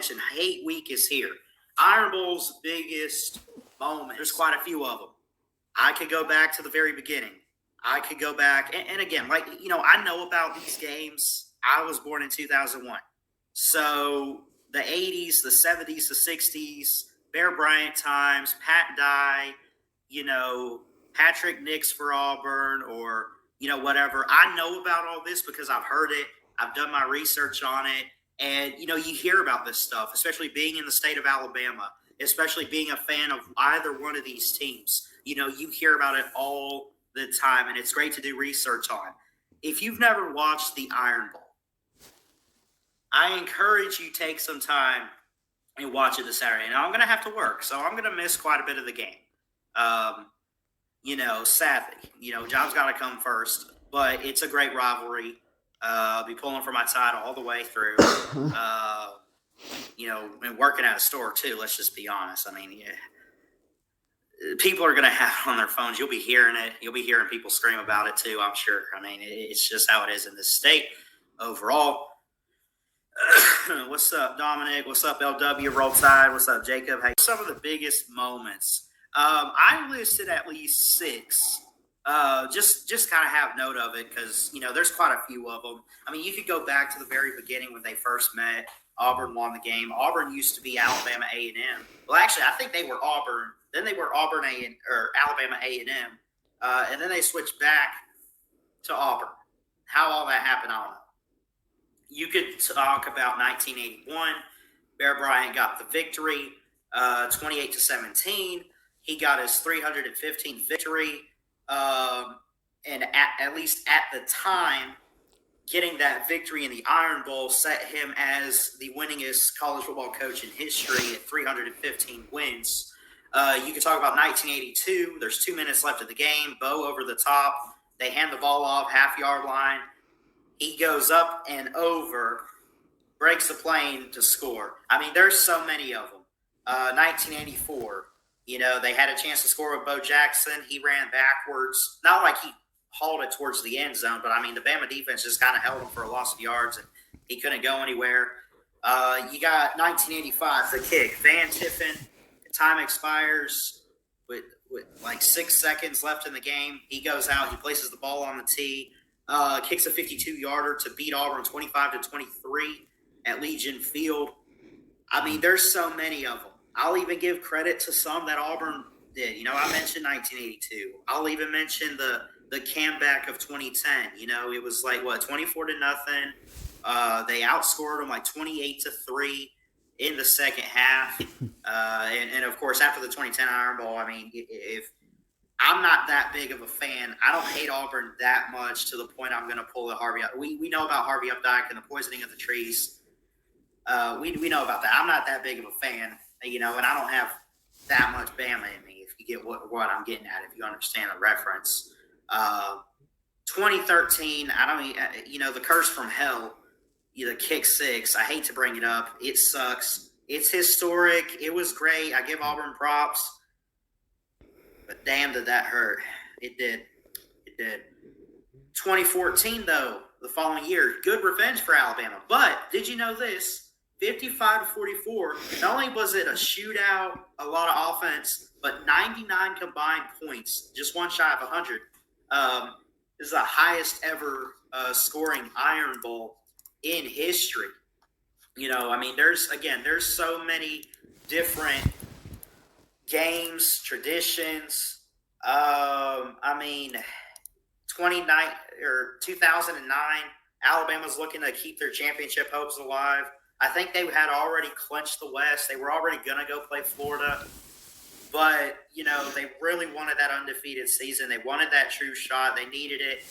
mentioned, Hate Week is here. Iron Bowl's biggest moment. There's quite a few of them. I could go back to the very beginning. I could go back, and again, I know about these games. I was born in 2001. So the 80s, the 70s, the 60s, Bear Bryant times, Pat Dye, Patrick Nix for Auburn, or, whatever. I know about all this because I've heard it. I've done my research on it. And, you hear about this stuff, especially being in the state of Alabama, especially being a fan of either one of these teams. You hear about it all the time, and it's great to do research on. If you've never watched the Iron Bowl, I encourage you take some time and watch it this Saturday. Now, I'm going to have to work, so I'm going to miss quite a bit of the game. Sadly, John's got to come first, but it's a great rivalry. I'll be pulling for my title all the way through. And working at a store too. Let's just be honest. I mean, people are going to have it on their phones. You'll be hearing it. You'll be hearing people scream about it too, I'm sure. I mean, it's just how it is in this state overall. What's up, Dominic? What's up, LW? Roll Tide. What's up, Jacob? Hey, some of the biggest moments. I listed at least 6. Just kind of have note of it because, there's quite a few of them. I mean, you could go back to the very beginning when they first met. Auburn won the game. Auburn used to be Alabama A&M. Well, actually, I think they were Auburn. Then they were Alabama A&M. And then they switched back to Auburn. How all that happened, I don't know. You could talk about 1981. Bear Bryant got the victory, 28-17. He got his 315th victory. And at least at the time, getting that victory in the Iron Bowl set him as the winningest college football coach in history at 315 wins. You could talk about 1982. There's 2 minutes left of the game. Bo over the top. They hand the ball off, half-yard line. He goes up and over, breaks the plane to score. I mean, there's so many of them. 1984, they had a chance to score with Bo Jackson. He ran backwards. Not like he hauled it towards the end zone, but, I mean, the Bama defense just kind of held him for a loss of yards, and he couldn't go anywhere. You got 1985, the kick. Van Tiffen, time expires with like 6 seconds left in the game. He goes out. He places the ball on the tee. Kicks a 52-yarder to beat Auburn 25-23 at Legion Field. I mean, there's so many of them. I'll even give credit to some that Auburn did. I mentioned 1982. I'll even mention the comeback of 2010. It was like, 24-0. They outscored them like 28-3 in the second half. And of course, after the 2010 Iron Bowl, I mean, if I'm not that big of a fan. I don't hate Auburn that much to the point I'm going to pull the Harvey up. We know about Harvey Updike and the poisoning of the trees. We know about that. I'm not that big of a fan, and I don't have that much Bama in me, if you get what I'm getting at, if you understand the reference. 2013, the curse from hell, the kick 6. I hate to bring it up. It sucks. It's historic. It was great. I give Auburn props. But damn, did that hurt. It did. 2014, though, the following year, good revenge for Alabama. But did you know this? 55-44, not only was it a shootout, a lot of offense, but 99 combined points, just one shy of 100. This is the highest ever scoring Iron Bowl in history. There's so many different games, traditions. 2009, Alabama's looking to keep their championship hopes alive. I think they had already clinched the West. They were already going to go play Florida. But, they really wanted that undefeated season. They wanted that true shot. They needed it.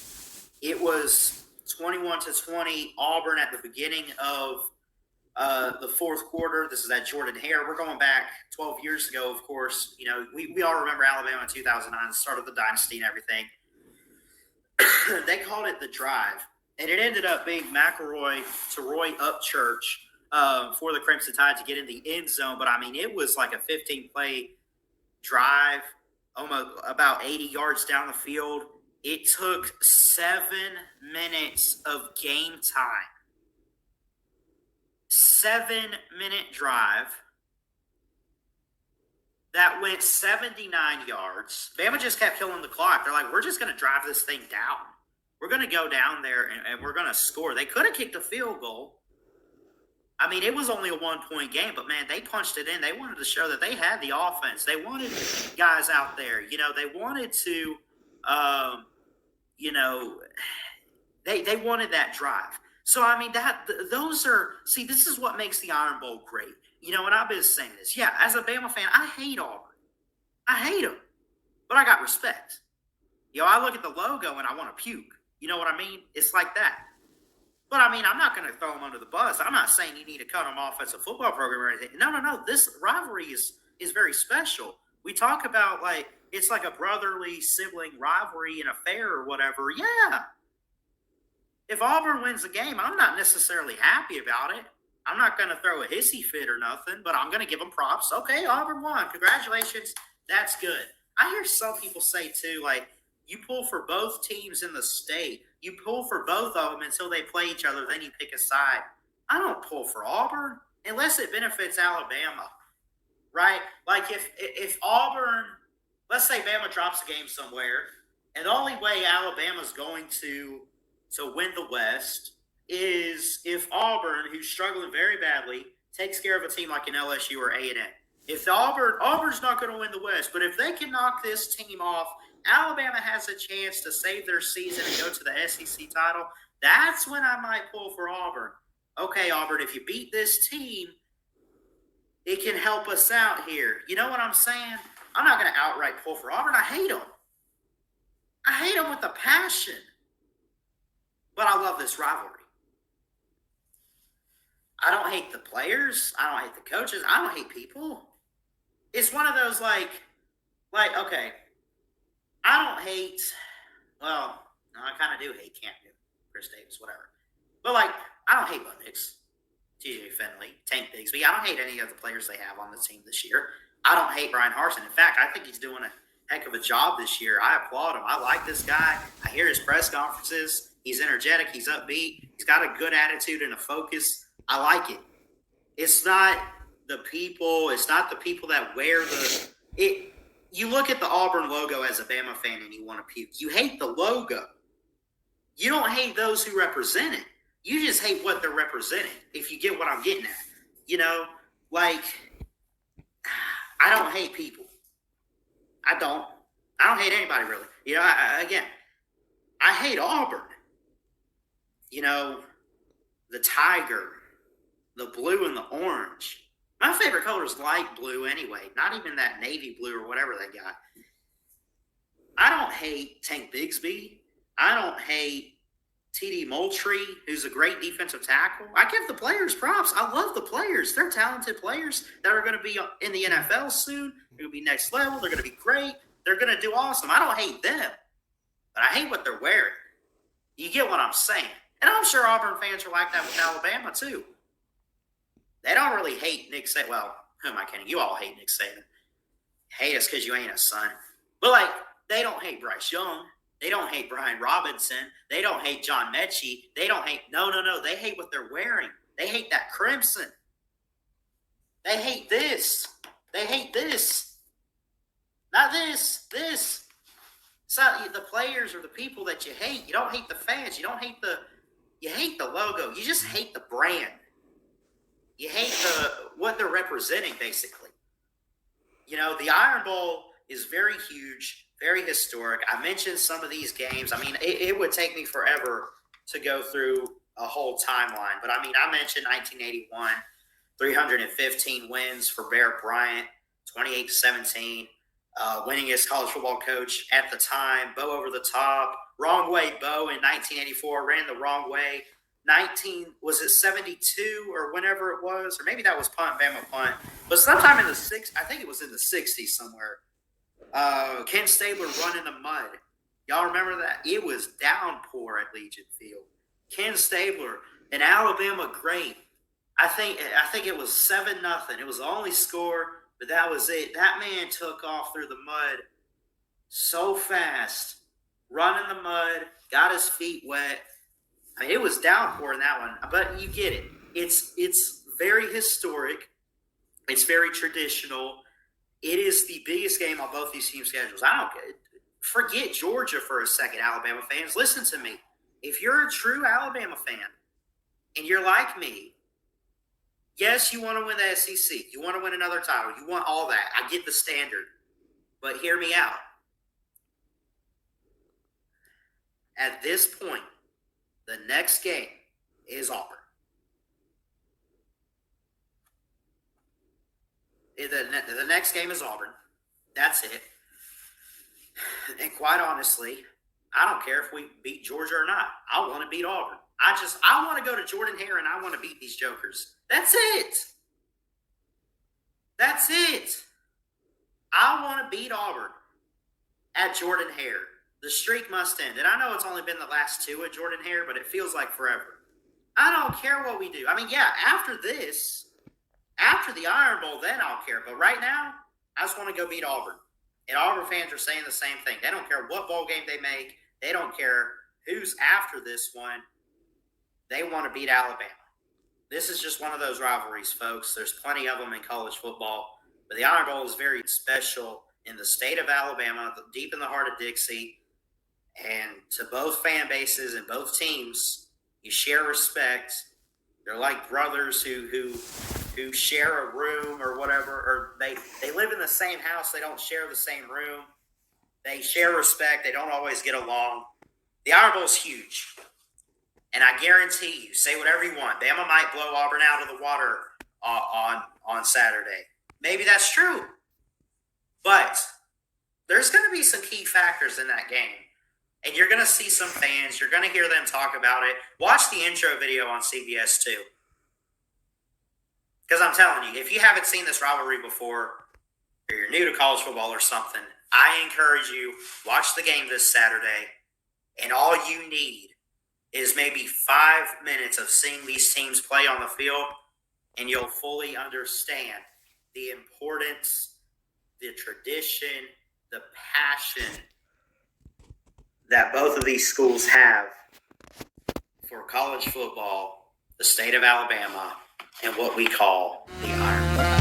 It was 21-20 Auburn at the beginning of the fourth quarter. This is that Jordan Hare. We're going back 12 years ago, of course. We all remember Alabama in 2009, the start of the dynasty and everything. They called it the drive. And it ended up being McElroy to Roy Upchurch for the Crimson Tide to get in the end zone. But, it was like a 15-play drive, almost about 80 yards down the field. It took 7 minutes of game time 7-minute drive that went 79 yards. Bama just kept killing the clock. They're like, we're just going to drive this thing down. We're going to go down there and we're going to score. They could have kicked a field goal. I mean, it was only a 1-point game, but, man, they punched it in. They wanted to show that they had the offense. They wanted guys out there. They wanted to, they wanted that drive. So, I mean, this is what makes the Iron Bowl great. And I've been saying this. Yeah, as a Bama fan, I hate Auburn. I hate them. But I got respect. I look at the logo and I want to puke. You know what I mean? It's like that. But, I mean, I'm not going to throw them under the bus. I'm not saying you need to cut them off as a football program or anything. No. This rivalry is very special. We talk about, it's like a brotherly sibling rivalry, an affair or whatever. Yeah. If Auburn wins the game, I'm not necessarily happy about it. I'm not going to throw a hissy fit or nothing, but I'm going to give them props. Okay, Auburn won. Congratulations. That's good. I hear some people say, too, you pull for both teams in the state. You pull for both of them until they play each other, then you pick a side. I don't pull for Auburn unless it benefits Alabama, right? If Auburn, let's say Bama drops a game somewhere, and the only way Alabama's going to win the West is if Auburn, who's struggling very badly, takes care of a team like an LSU or A&M. If Auburn's not going to win the West, but if they can knock this team off, Alabama has a chance to save their season and go to the SEC title. That's when I might pull for Auburn. Okay, Auburn, if you beat this team, it can help us out here. You know what I'm saying? I'm not going to outright pull for Auburn. I hate them. I hate them with a passion. But I love this rivalry. I don't hate the players. I don't hate the coaches. I don't hate people. It's one of those okay, I don't hate, well, no, I kind of do hate Cam Newton, Chris Davis, whatever. But, I don't hate Bo Nix, TJ Finley, Tank Bigsby. I don't hate any of the players they have on the team this year. I don't hate Brian Harsin. In fact, I think he's doing a heck of a job this year. I applaud him. I like this guy. I hear his press conferences. He's energetic. He's upbeat. He's got a good attitude and a focus. I like it. It's not the people. It's not the people that wear it. You look at the Auburn logo as a Bama fan and you want to puke. You hate the logo. You don't hate those who represent it. You just hate what they're representing, if you get what I'm getting at. I don't hate people. I don't hate anybody, really. I hate Auburn. The tiger, the blue and the orange. My favorite color is light blue anyway, not even that navy blue or whatever they got. I don't hate Tank Bigsby. I don't hate T.D. Moultrie, who's a great defensive tackle. I give the players props. I love the players. They're talented players that are going to be in the NFL soon. They're going to be next level. They're going to be great. They're going to do awesome. I don't hate them, but I hate what they're wearing. You get what I'm saying? And I'm sure Auburn fans are like that with Alabama too. They don't really hate Nick Saban. Well, who am I kidding? You all hate Nick Saban. Hate us because you ain't a son. But, they don't hate Bryce Young. They don't hate Brian Robinson. They don't hate John Mechie. They don't hate – no. They hate what they're wearing. They hate that crimson. They hate this. They hate this. Not this. This. It's not the players or the people that you hate. You don't hate the fans. You don't hate you hate the logo. You just hate the brand. You hate what they're representing, basically. The Iron Bowl is very huge, very historic. I mentioned some of these games. I mean, it would take me forever to go through a whole timeline. But, I mentioned 1981, 315 wins for Bear Bryant, 28-17, winningest college football coach at the time. Bo over the top. Wrong way, Bo in 1984, ran the wrong way. 72 or whenever it was, or maybe that was Bama punt, but sometime in I think it was in the 60s somewhere. Ken Stabler run in the mud. Y'all remember that? It was downpour at Legion Field. Ken Stabler, an Alabama great. I think it was 7-0. It was the only score, but that was it. That man took off through the mud so fast, run in the mud, got his feet wet. It was downpour in that one, but you get it. It's very historic. It's very traditional. It is the biggest game on both these teams' schedules. I don't get it. Forget Georgia for a second, Alabama fans. Listen to me. If you're a true Alabama fan and you're like me, yes, you want to win the SEC. You want to win another title. You want all that. I get the standard. But hear me out. At this point, the next game is Auburn. The next game is Auburn. That's it. And quite honestly, I don't care if we beat Georgia or not. I want to beat Auburn. I want to go to Jordan-Hare and I want to beat these jokers. That's it. That's it. I want to beat Auburn at Jordan-Hare. The streak must end. And I know it's only been the last two at Jordan-Hare, but it feels like forever. I don't care what we do. I mean, yeah, after this, after the Iron Bowl, then I'll care. But right now, I just want to go beat Auburn. And Auburn fans are saying the same thing. They don't care what bowl game they make. They don't care who's after this one. They want to beat Alabama. This is just one of those rivalries, folks. There's plenty of them in college football. But the Iron Bowl is very special in the state of Alabama, deep in the heart of Dixie. And to both fan bases and both teams, you share respect. They're like brothers who share a room or whatever, or they live in the same house. They don't share the same room. They share respect. They don't always get along. The Iron Bowl is huge. And I guarantee you, say whatever you want, Bama might blow Auburn out of the water on Saturday. Maybe that's true. But there's going to be some key factors in that game. And you're going to see some fans. You're going to hear them talk about it. Watch the intro video on CBS 2. Because I'm telling you, if you haven't seen this rivalry before, or you're new to college football or something, I encourage you, watch the game this Saturday. And all you need is maybe 5 minutes of seeing these teams play on the field, and you'll fully understand the importance, the tradition, the passion that both of these schools have for college football, the state of Alabama, and what we call the Iron Bowl.